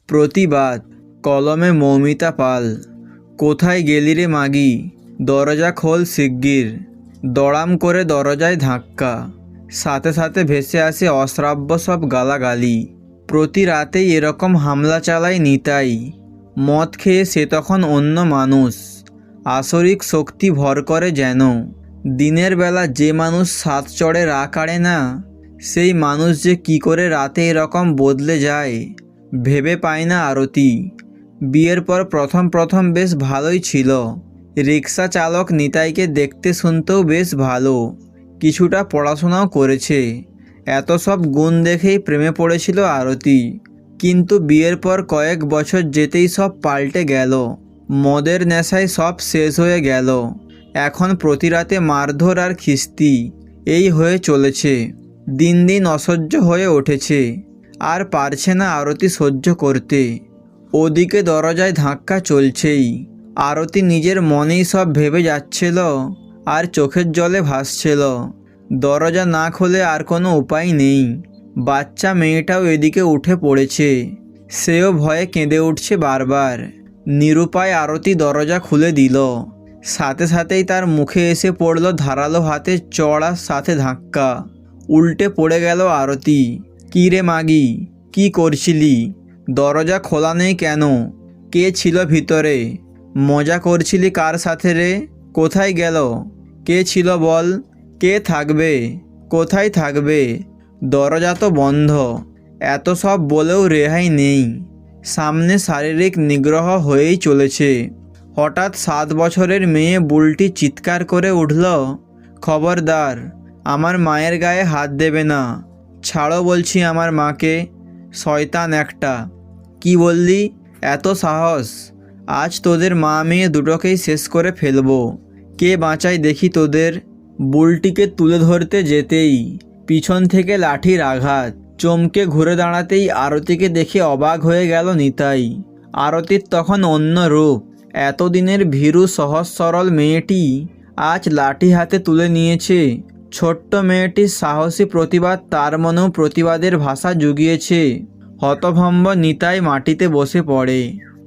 প্রতিবাদ কলমে মৌমিতা পাল। কোথায় গেলি রে মাগি, দরজা খোল শিগগির। দড়াম করে দরজায় ধাক্কা, সাথে সাথে ভেসে আসে অশ্রাব্য সব গালাগালি। প্রতি রাতেই এরকম হামলা চালায় নিতাই। মদ খেয়ে সে তখন অন্য মানুষ, আসরিক শক্তি ভর করে যেন। দিনের বেলা যে মানুষ সাত চড়ে রা কাড়ে না, সেই মানুষ যে কি করে রাতে এরকম বদলে যায় ভেবে পায় না আরতি। বিয়ের পর প্রথম প্রথম বেশ ভালোই ছিল। রিক্সা চালক নিতাইকে দেখতে শুনতেও বেশ ভালো, কিছুটা পড়াশোনাও করেছে। এত সব গুণ দেখেই প্রেমে পড়েছিল আরতি। কিন্তু বিয়ের পর কয়েক বছর যেতেই সব পাল্টে গেল। মদের নেশায় সব শেষ হয়ে গেল। এখন প্রতি রাতে মারধর আর খিস্তি এই হয়ে চলেছে। দিন দিন অসহ্য হয়ে উঠেছে, আর পারছে না আরতি সহ্য করতে। ওদিকে দরজায় ধাক্কা চলছেই। আরতি নিজের মনেই সব ভেবে যাচ্ছিল আর চোখের জলে ভাসছিল। দরজা না খুলে আর কোনো উপায় নেই। বাচ্চা মেয়েটাও এদিকে উঠে পড়েছে, সেও ভয়ে কেঁদে উঠছে বারবার। নিরুপায় আরতি দরজা খুলে দিল। সাথে সাথেই তার মুখে এসে পড়ল ধারালো হাতের চড়ার সাথে ধাক্কা। উল্টে পড়ে গেল আরতি। কী রে মাগি, কি করছিলি? দরজা খোলা নেই কেন? কে ছিল ভিতরে? মজা করছিলি কার সাথে রে? কোথায় গেল? কে ছিল বল? কে থাকবে? কোথায় থাকবে? দরজা তো বন্ধ। এত সব বলেও রেহাই নেই। সামনে শারীরিক নিগ্রহ হয়েই চলেছে। হঠাৎ 7 বছরের মেয়ে বুলটি চিৎকার করে উঠল, খবরদার, আমার মায়ের গায়ে হাত দেবে না। ছাড়ো বলছি আমার মাকে, শয়তান একটা। কি বললি? এত সাহস? আজ তোদের মা মেয়ে দুটোকেই শেষ করে ফেলবো। কে বাঁচায় দেখি তোদের। বুলটিকে তুলে ধরতে যেতেই পিছন থেকে লাঠির আঘাত। চমকে ঘুরে দাঁড়াতেই আরতিকে দেখে অবাক হয়ে গেল নিতাই। আরতির তখন অন্য রূপ। এতদিনের ভীরু সহজ সরল মেয়েটি আজ লাঠি হাতে তুলে নিয়েছে। ছোট্ট মেয়েটির সাহসী প্রতিবাদ তার মনেও প্রতিবাদের ভাষা জুগিয়েছে। হতভম্ব নিতাই মাটিতে বসে পড়ে।